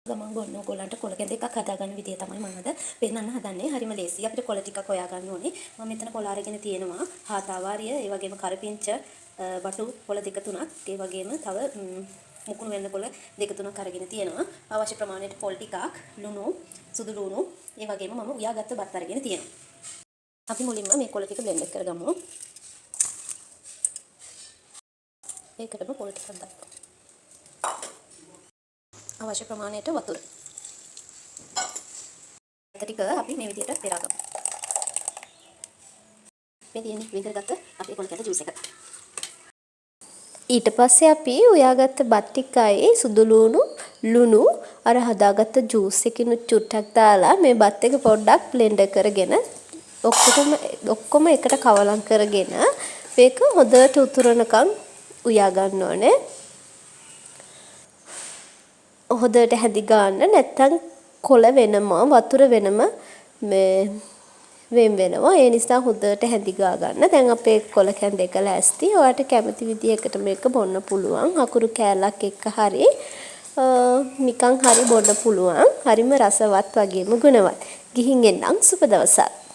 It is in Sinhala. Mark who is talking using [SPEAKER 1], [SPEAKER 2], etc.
[SPEAKER 1] ගමන් බොන්න ඕගොල්ලන්ට කොළ කැඳ එකක් හදාගන්න විදිය තමයි මම අද පෙන්නන්න හදන්නේ. හරිම ලේසියි. අපිට කොළ ටිකක් හොයාගන්න ඕනේ. මම මෙතන කොළ අරගෙන තියෙනවා. හාතාවාරිය, ඒ වගේම කරපිංච, බටු කොළ දෙක තුනක්, ඒ වගේම තව මුකුණු වෙන්න කොළ දෙක තුනක් අරගෙන තියෙනවා. අවශ්‍ය ප්‍රමාණයට පොල් ටිකක්, ලුණු, සුදු ලුණු, ඒ වගේම මම උයාගත්ත බත් අරගෙන තියෙනවා. අපි මුලින්ම මේ කොළ ටික බ්ලෙන්ඩ් කරගමු. ඒකටම පොල් ටිකක් දාන්න. අවශ්‍ය ප්‍රමාණයට වතුර. ටික අපි මේ විදිහට පෙරාගමු. මේ තියෙන විතරගත්ත අපේ කොළ කැඳ ජූස් එක.
[SPEAKER 2] ඊට පස්සේ අපි උයාගත්ත බත් ටිකයි සුදු ලුණු අර හදාගත්ත ජූස් එකකින් චුට්ටක් දාලා මේ බත් එක පොඩ්ඩක් බ්ලෙන්ඩ් කරගෙන ඔක්කොම එකට කවලම් කරගෙන මේක හොඳට උතුරනකම් උයා ගන්න ඕනේ. හොඳට හැදි ගන්න නැත්නම් කොළ වෙනම වතුර වෙනම වෙන වෙනවා. ඒ නිසා හොඳට හැදි ගා ගන්න. දැන් අපේ කොළ කැඳ එක ලෑස්ති. ඔයාලට කැමති විදිහකට මේක බොන්න පුළුවන්. අකුරු කෑල්ලක් එක්ක හරි නිකන් හරි බොන්න පුළුවන්. හරිම රසවත් වගේම ගුණවත්. ගිහින් එන්නම් සුබ දවසක්.